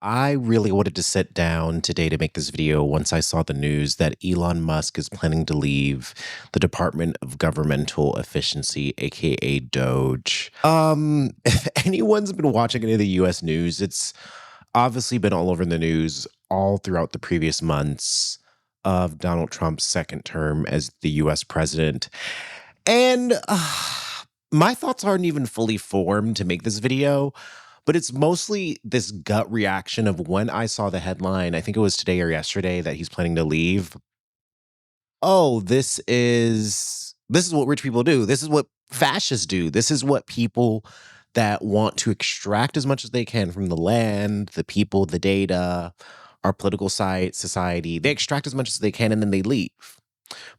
I really wanted to sit down today to make this video once I saw the news that Elon Musk is planning to leave the Department of Governmental Efficiency, aka Doge. If anyone's been watching any of the US news, it's obviously been all over the news all throughout the previous months of Donald Trump's second term as the US president. And my thoughts aren't even fully formed to make this video, but it's mostly this gut reaction of when I saw the headline, I think it was today or yesterday, that he's planning to leave. Oh, this is what rich people do. This is what fascists do. This is what people that want to extract as much as they can from the land, the people, the data, our political society. They extract as much as they can and then they leave.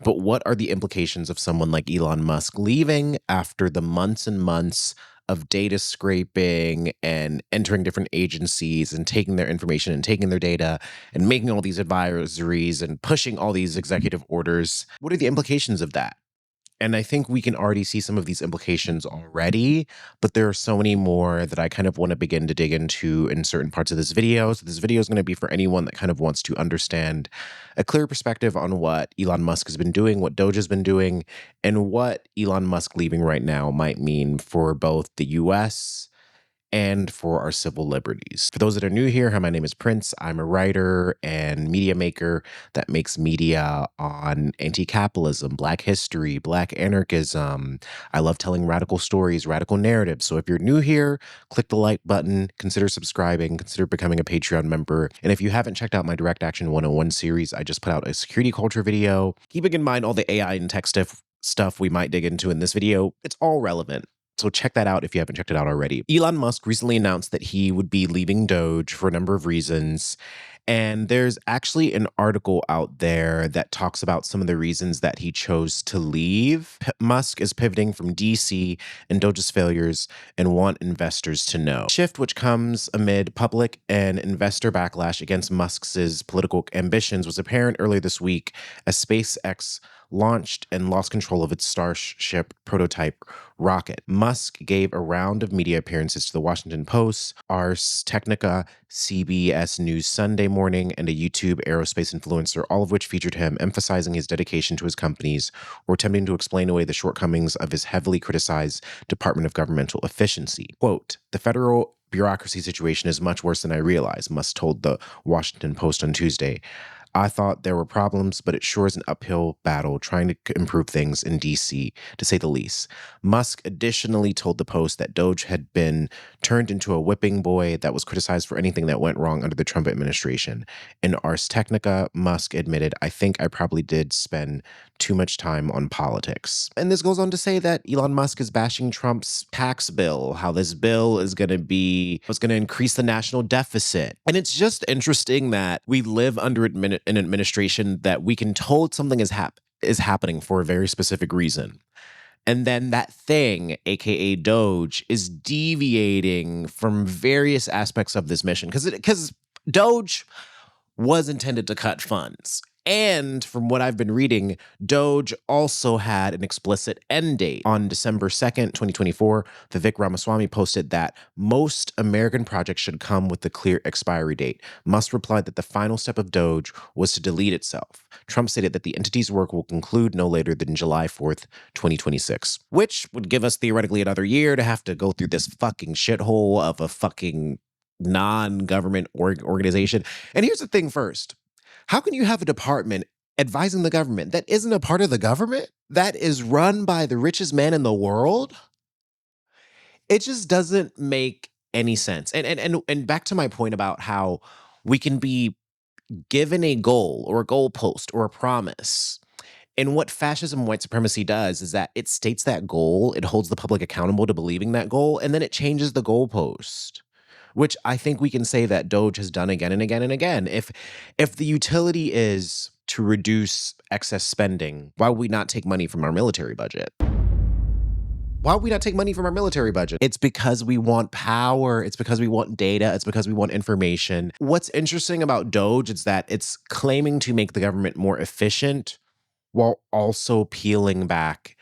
But what are the implications of someone like Elon Musk leaving after the months and months of data scraping and entering different agencies and taking their information and taking their data and making all these advisories and pushing all these executive orders? What are the implications of that? And I think we can already see some of these implications already, but there are so many more that I kind of want to begin to dig into in certain parts of this video. So this video is going to be for anyone that kind of wants to understand a clear perspective on what Elon Musk has been doing, what Doge has been doing, and what Elon Musk leaving right now might mean for both the US and for our civil liberties. For those that are new here, hi, my name is Prince. I'm a writer and media maker that makes media on anti-capitalism, Black history, Black anarchism. I love telling radical stories, radical narratives. So if you're new here, click the like button, consider subscribing, consider becoming a Patreon member. And if you haven't checked out my Direct Action 101 series, I just put out a security culture video. Keeping in mind all the AI and tech stuff we might dig into in this video, it's all relevant. So check that out if you haven't checked it out already. Elon Musk recently announced that he would be leaving Doge for a number of reasons. And there's actually an article out there that talks about some of the reasons that he chose to leave. Musk is pivoting from DC and Doge's failures and want investors to know. Shift, which comes amid public and investor backlash against Musk's political ambitions, was apparent earlier this week as SpaceX launched and lost control of its Starship prototype rocket. Musk gave a round of media appearances to the Washington Post, Ars Technica, CBS News Sunday Morning, and a YouTube aerospace influencer, all of which featured him emphasizing his dedication to his companies or attempting to explain away the shortcomings of his heavily criticized Department of Governmental Efficiency. Quote, "The federal bureaucracy situation is much worse than I realized," Musk told the Washington Post on Tuesday. "I thought there were problems, but it sure is an uphill battle trying to improve things in DC, to say the least." Musk additionally told the Post that Doge had been turned into a whipping boy that was criticized for anything that went wrong under the Trump administration. In Ars Technica, Musk admitted, "I think I probably did spend too much time on politics." And this goes on to say that Elon Musk is bashing Trump's tax bill, how this bill is going to increase the national deficit. And it's just interesting that we live under an administration that we can told something is happening for a very specific reason. And then that thing, aka Doge, is deviating from various aspects of this mission because Doge was intended to cut funds. And from what I've been reading, Doge also had an explicit end date. On December 2nd, 2024, Vivek Ramaswamy posted that most American projects should come with a clear expiry date. Musk replied that the final step of Doge was to delete itself. Trump stated that the entity's work will conclude no later than July 4th, 2026, which would give us theoretically another year to have to go through this fucking shithole of a fucking non-government organization. And here's the thing first. How can you have a department advising the government that isn't a part of the government, that is run by the richest man in the world? It just doesn't make any sense. And back to my point about how we can be given a goal or a goalpost or a promise. And what fascism, white supremacy does is that it states that goal, it holds the public accountable to believing that goal, and then it changes the goalpost, which I think we can say that Doge has done again and again and again. If the utility is to reduce excess spending, why would we not take money from our military budget? Why would we not take money from our military budget? It's because we want power. It's because we want data. It's because we want information. What's interesting about Doge is that it's claiming to make the government more efficient while also peeling back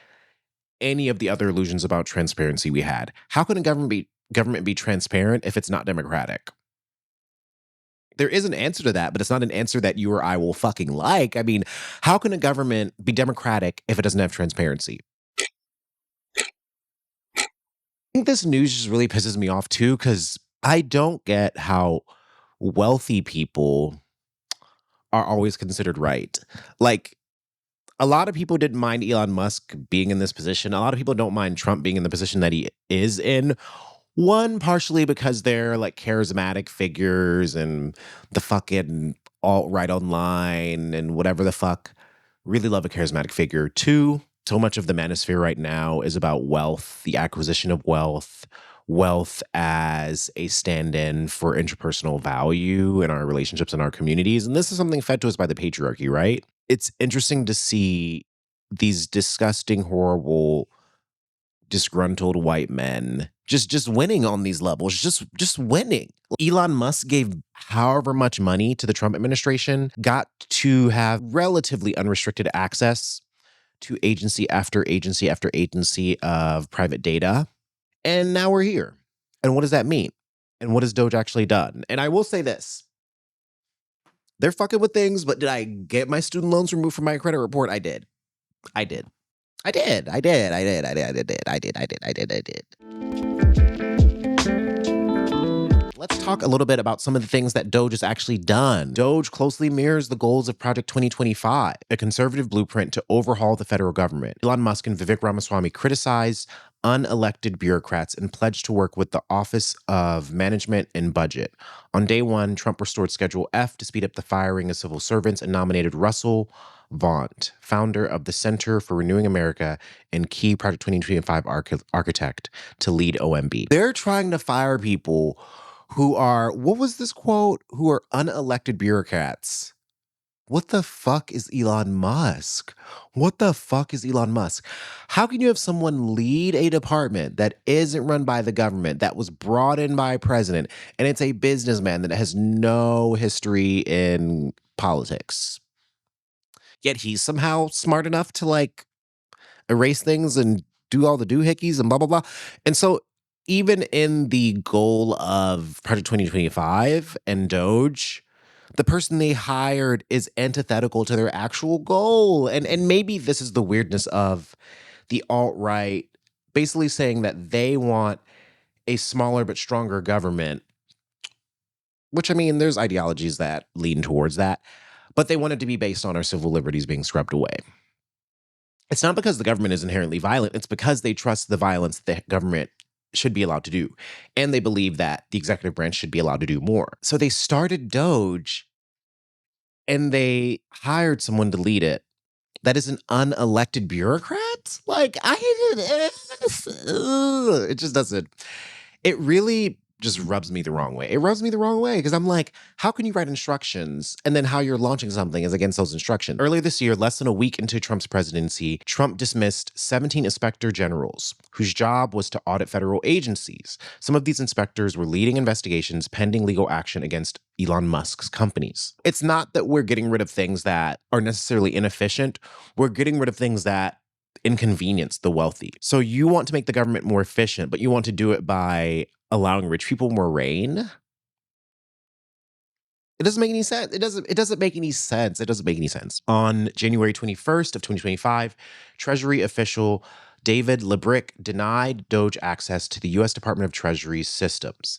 any of the other illusions about transparency we had. How can a government be transparent if it's not democratic? there is an answer to that, but it's not an answer that you or I will fucking like. I mean, how can a government be democratic if it doesn't have transparency? I think this news just really pisses me off too, because I don't get how wealthy people are always considered right. Like, a lot of people didn't mind Elon Musk being in this position. A lot of people don't mind Trump being in the position that he is in. One, partially because they're like charismatic figures and the fucking alt-right online and whatever the fuck. Really love a charismatic figure. Two, so much of the manosphere right now is about wealth, the acquisition of wealth, wealth as a stand-in for interpersonal value in our relationships and our communities. And this is something fed to us by the patriarchy, right? It's interesting to see these disgusting, horrible, disgruntled white men just winning on these levels, just winning. Elon Musk gave however much money to the Trump administration, got to have relatively unrestricted access to agency after agency after agency of private data. And now we're here. And what does that mean? And what has Doge actually done? And I will say this. They're fucking with things, but did I get my student loans removed from my credit report? I did. I did. I did. I did. I did. I did. I did. I did. I did. I did. I did. Let's talk a little bit about some of the things that Doge has actually done. Doge closely mirrors the goals of Project 2025, a conservative blueprint to overhaul the federal government. Elon Musk and Vivek Ramaswamy criticized unelected bureaucrats and pledged to work with the Office of Management and Budget. On day one, Trump restored Schedule F to speed up the firing of civil servants and nominated Russell Vaught, founder of the Center for Renewing America and key Project 2025 architect, to lead OMB. They're trying to fire people who are, what was this quote? Who are unelected bureaucrats. What the fuck is Elon Musk? What the fuck is Elon Musk? How can you have someone lead a department that isn't run by the government, that was brought in by a president, and it's a businessman that has no history in politics? Yet he's somehow smart enough to like erase things and do all the doohickeys and blah, blah, blah. And so even in the goal of Project 2025 and Doge, the person they hired is antithetical to their actual goal. And maybe this is the weirdness of the alt-right basically saying that they want a smaller but stronger government, which, I mean, there's ideologies that lean towards that, but they want it to be based on our civil liberties being scrubbed away. It's not because the government is inherently violent. It's because they trust the violence the government should be allowed to do. And they believe that the executive branch should be allowed to do more. So they started Doge and they hired someone to lead it that is an unelected bureaucrat. Like, it just doesn't, it really just rubs me the wrong way. It rubs me the wrong way because I'm like, how can you write instructions and then how you're launching something is against those instructions? Earlier this year, less than a week into Trump's presidency, Trump dismissed 17 inspector generals whose job was to audit federal agencies. Some of these inspectors were leading investigations pending legal action against Elon Musk's companies. It's not that we're getting rid of things that are necessarily inefficient. We're getting rid of things that inconvenience the wealthy. So you want to make the government more efficient, but you want to do it by allowing rich people more reign? It doesn't make any sense. It doesn't make any sense. It doesn't make any sense. On January 21st of 2025, Treasury official David Librick denied Doge access to the U.S. Department of Treasury's systems.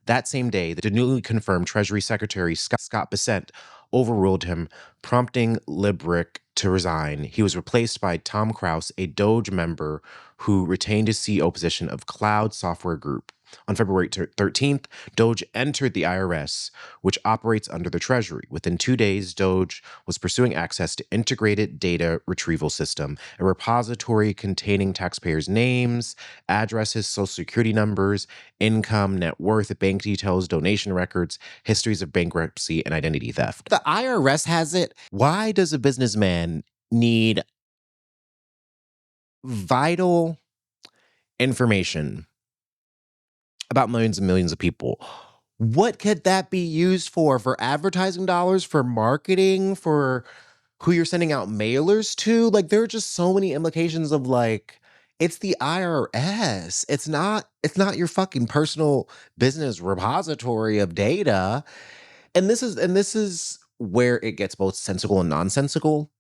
That same day, the newly confirmed Treasury Secretary Scott Bessent overruled him, prompting Librick to resign. He was replaced by Tom Krause, a Doge member who retained his CEO position of Cloud Software Group. On February 13th, Doge entered the IRS, which operates under the Treasury. Within 2 days, Doge was pursuing access to Integrated Data Retrieval System, a repository containing taxpayers' names, addresses, social security numbers, income, net worth, bank details, donation records, histories of bankruptcy, and identity theft. The IRS has it. Why does a businessman need vital information about millions and millions of people? What could that be used for? For advertising dollars, for marketing, for who you're sending out mailers to? Like, there are just so many implications of like, it's the IRS. It's not your fucking personal business repository of data. And this is where it gets both sensical and nonsensical.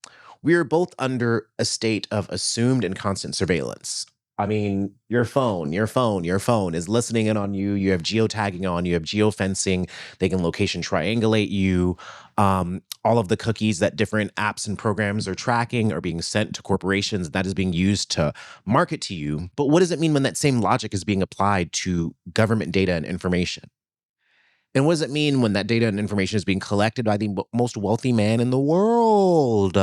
We are both under a state of assumed and constant surveillance. I mean, your phone is listening in on you. You have geotagging on, you have geofencing. They can location triangulate you. All of the cookies that different apps and programs are tracking are being sent to corporations. That is being used to market to you. But what does it mean when that same logic is being applied to government data and information? And what does it mean when that data and information is being collected by the most wealthy man in the world?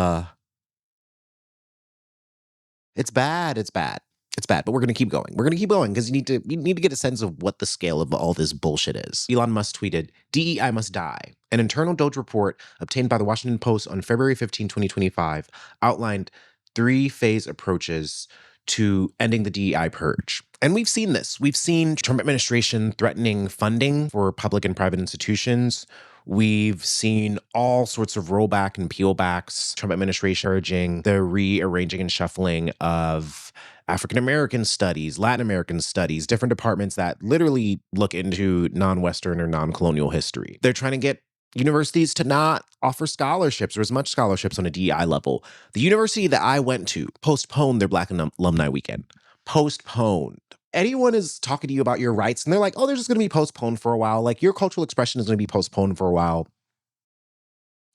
It's bad. It's bad. It's bad. But we're gonna keep going. We're gonna keep going because you need to get a sense of what the scale of all this bullshit is. Elon Musk tweeted, "DEI must die." An internal Doge report obtained by the Washington Post on February 15, 2025, outlined three-phase approaches to ending the DEI purge. And we've seen this. We've seen Trump administration threatening funding for public and private institutions. We've seen all sorts of rollback and peelbacks. Trump administration urging the rearranging and shuffling of African American studies, Latin American studies, different departments that literally look into non-Western or non-colonial history. They're trying to get universities to not offer scholarships or as much scholarships on a DEI level. The university that I went to postponed their Black Alumni Weekend. Postponed. Anyone is talking to you about your rights and they're like, oh, they're just going to be postponed for a while. Like your cultural expression is going to be postponed for a while.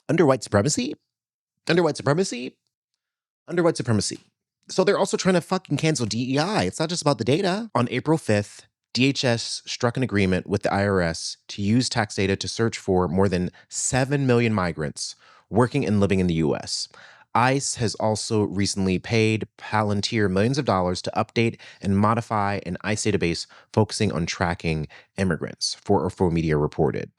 Under white supremacy? Under white supremacy? Under white supremacy. So they're also trying to fucking cancel DEI. It's not just about the data. On April 5th, DHS struck an agreement with the IRS to use tax data to search for more than 7 million migrants working and living in the US. ICE has also recently paid Palantir millions of dollars to update and modify an ICE database focusing on tracking immigrants, 404 Media reported.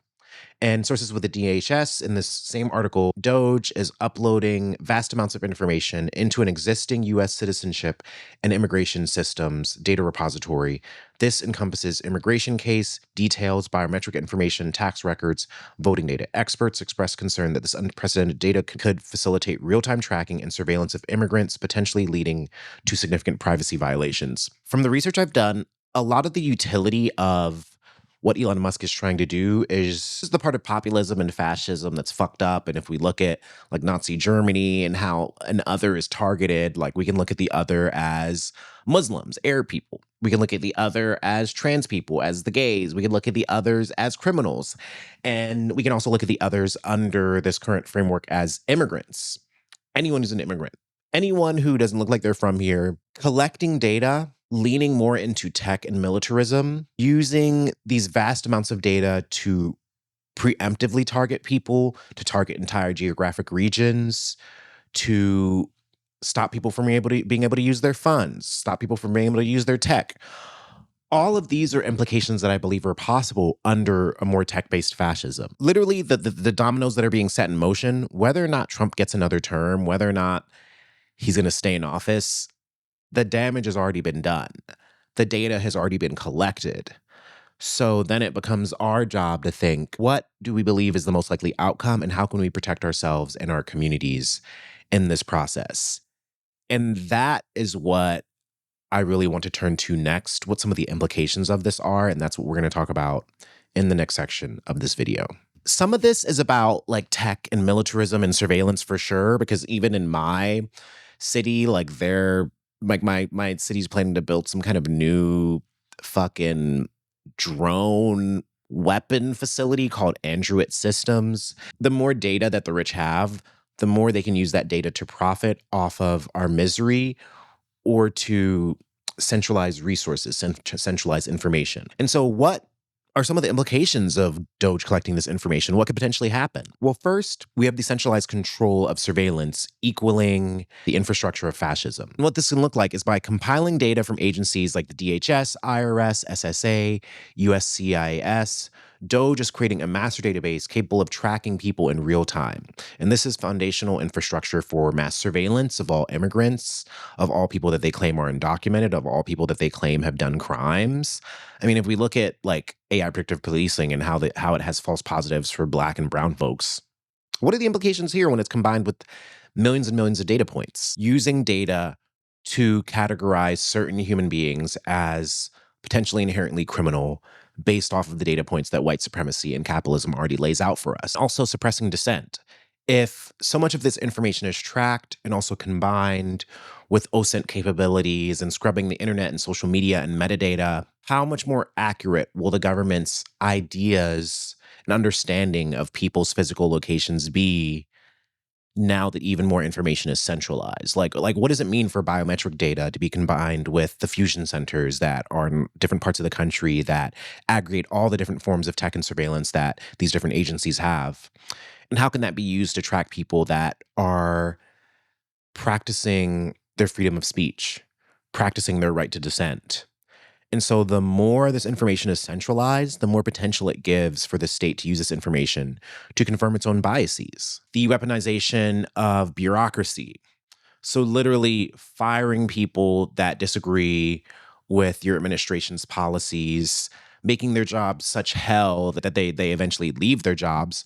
And sources with the DHS in this same article, Doge is uploading vast amounts of information into an existing US citizenship and immigration systems data repository. This encompasses immigration case, details, biometric information, tax records, voting data. Experts express concern that this unprecedented data could facilitate real-time tracking and surveillance of immigrants, potentially leading to significant privacy violations. From the research I've done, a lot of the utility of what Elon Musk is trying to do is the part of populism and fascism that's fucked up. And if we look at like Nazi Germany and how an other is targeted, like we can look at the other as Muslims, Arab people. We can look at the other as trans people, as the gays. We can look at the others as criminals. And we can also look at the others under this current framework as immigrants. Anyone who's an immigrant, anyone who doesn't look like they're from here, collecting data, leaning more into tech and militarism, using these vast amounts of data to preemptively target people, to target entire geographic regions, to stop people from being able to use their funds, stop people from being able to use their tech. All of these are implications that I believe are possible under a more tech-based fascism. Literally, the dominoes that are being set in motion, whether or not Trump gets another term, whether or not he's going to stay in office, the damage has already been done. The data has already been collected. So then it becomes our job to think, what do we believe is the most likely outcome and how can we protect ourselves and our communities in this process? And that is what I really want to turn to next, what some of the implications of this are. And that's what we're going to talk about in the next section of this video. Some of this is about like tech and militarism and surveillance for sure, because even in my city, like they're like my city's planning to build some kind of new fucking drone weapon facility called Android Systems. The more data that the rich have, the more they can use that data to profit off of our misery or to centralize resources, centralize information. And so what are some of the implications of Doge collecting this information? What could potentially happen? Well, first, we have the centralized control of surveillance equaling the infrastructure of fascism. And what this can look like is by compiling data from agencies like the DHS, IRS, SSA, USCIS, Doge is creating a master database capable of tracking people in real time. And this is foundational infrastructure for mass surveillance of all immigrants, of all people that they claim are undocumented, of all people that they claim have done crimes. I mean, if we look at like AI predictive policing and how it has false positives for Black and brown folks, what are the implications here when it's combined with millions and millions of data points? Using data to categorize certain human beings as potentially inherently criminal, based off of the data points that white supremacy and capitalism already lays out for us. Also suppressing dissent. If so much of this information is tracked and also combined with OSINT capabilities and scrubbing the internet and social media and metadata, how much more accurate will the government's ideas and understanding of people's physical locations be now that even more information is centralized? Like what does it mean for biometric data to be combined with the fusion centers that are in different parts of the country that aggregate all the different forms of tech and surveillance that these different agencies have? And how can that be used to track people that are practicing their freedom of speech, practicing their right to dissent? And so the more this information is centralized, the more potential it gives for the state to use this information to confirm its own biases. The weaponization of bureaucracy. So literally firing people that disagree with your administration's policies, making their jobs such hell that they eventually leave their jobs,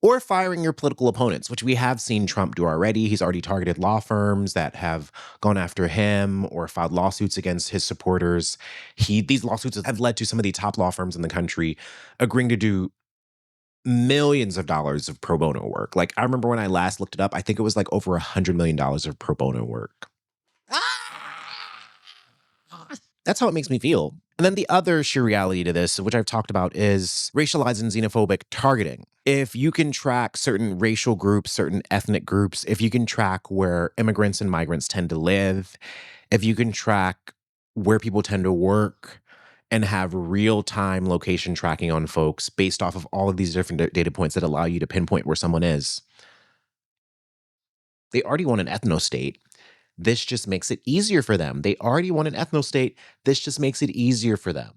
or firing your political opponents, which we have seen Trump do already. He's already targeted law firms that have gone after him or filed lawsuits against his supporters. These lawsuits have led to some of the top law firms in the country agreeing to do millions of dollars of pro bono work. Like, I remember when I last looked it up, I think it was like over $100 million of pro bono work. That's how it makes me feel. And then the other sheer reality to this, which I've talked about, is racialized and xenophobic targeting. If you can track certain racial groups, certain ethnic groups, if you can track where immigrants and migrants tend to live, if you can track where people tend to work and have real-time location tracking on folks based off of all of these different data points that allow you to pinpoint where someone is, they already want an ethno-state. This just makes it easier for them. They already want an ethno-state. This just makes it easier for them.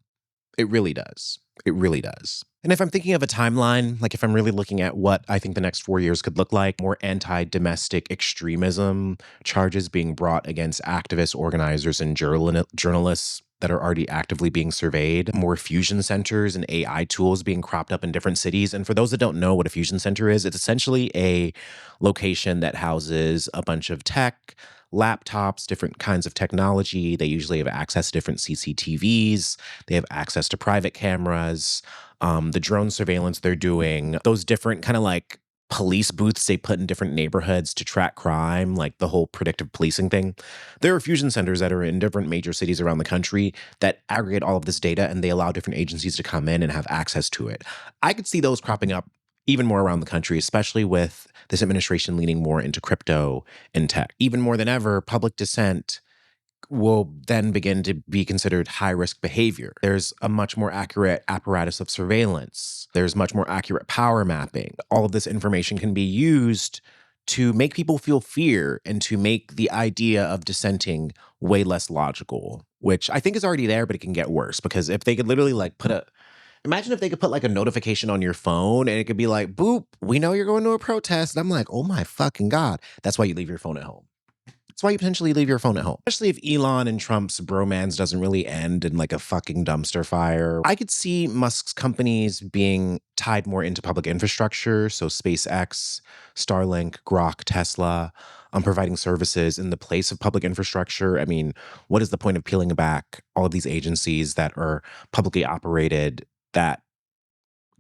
It really does. It really does. And if I'm thinking of a timeline, like if I'm really looking at what I think the next 4 years could look like, more anti-domestic extremism charges being brought against activists, organizers, and journalists that are already actively being surveyed, more fusion centers and AI tools being cropped up in different cities. And for those that don't know what a fusion center is, it's essentially a location that houses a bunch of tech, laptops, different kinds of technology. They usually have access to different CCTVs. They have access to private cameras, the drone surveillance they're doing, those different kind of like police booths they put in different neighborhoods to track crime, like the whole predictive policing thing. There are fusion centers that are in different major cities around the country that aggregate all of this data, and they allow different agencies to come in and have access to it. I could see those cropping up even more around the country, especially with this administration leaning more into crypto and tech. Even more than ever, public dissent will then begin to be considered high-risk behavior. There's a much more accurate apparatus of surveillance. There's much more accurate power mapping. All of this information can be used to make people feel fear and to make the idea of dissenting way less logical, which I think is already there, but it can get worse. Because if they could literally like imagine if they could put like a notification on your phone and it could be like, boop, we know you're going to a protest. And I'm like, oh my fucking God. That's why you leave your phone at home. That's why you potentially leave your phone at home. Especially if Elon and Trump's bromance doesn't really end in like a fucking dumpster fire. I could see Musk's companies being tied more into public infrastructure. So SpaceX, Starlink, Grok, Tesla, providing services in the place of public infrastructure. I mean, what is the point of peeling back all of these agencies that are publicly operated that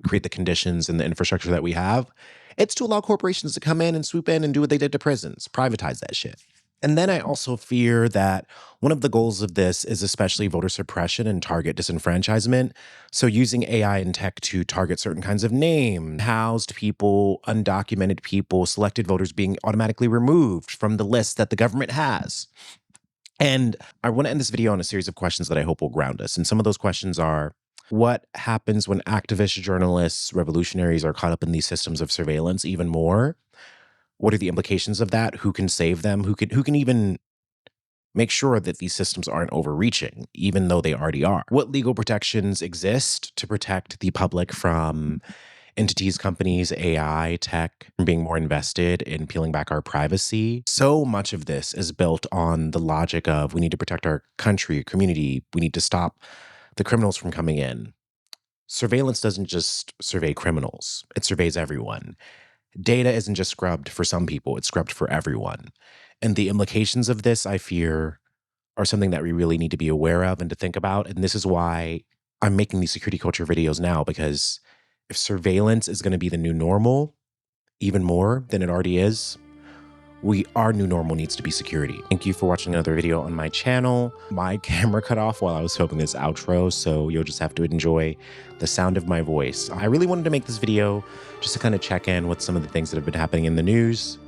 create the conditions and the infrastructure that we have? It's to allow corporations to come in and swoop in and do what they did to prisons, privatize that shit. And then I also fear that one of the goals of this is especially voter suppression and target disenfranchisement. So using AI and tech to target certain kinds of names, housed people, undocumented people, selected voters being automatically removed from the list that the government has. And I want to end this video on a series of questions that I hope will ground us. And some of those questions are, what happens when activists, journalists, revolutionaries are caught up in these systems of surveillance even more? What are the implications of that? Who can save them? Who can even make sure that these systems aren't overreaching, even though they already are? What legal protections exist to protect the public from entities, companies, AI, tech, from being more invested in peeling back our privacy? So much of this is built on the logic of we need to protect our country, community. We need to stop the criminals from coming in. Surveillance doesn't just survey criminals. It surveys everyone. Data isn't just scrubbed for some people, it's scrubbed for everyone. And the implications of this, I fear, are something that we really need to be aware of and to think about. And this is why I'm making these security culture videos now because if surveillance is going to be the new normal, even more than it already is, our new normal needs to be security. Thank you for watching another video on my channel. My camera cut off while I was filming this outro, so you'll just have to enjoy the sound of my voice. I really wanted to make this video just to kind of check in with some of the things that have been happening in the news.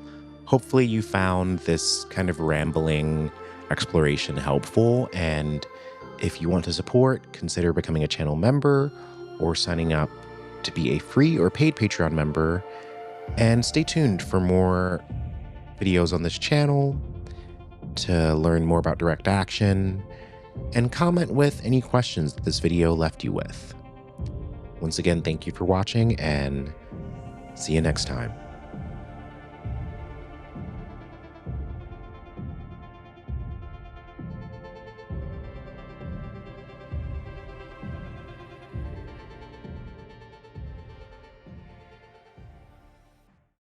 Hopefully you found this kind of rambling exploration helpful, and if you want to support, consider becoming a channel member or signing up to be a free or paid Patreon member, and stay tuned for more videos on this channel to learn more about direct action, and comment with any questions that this video left you with. Once again, thank you for watching, and see you next time.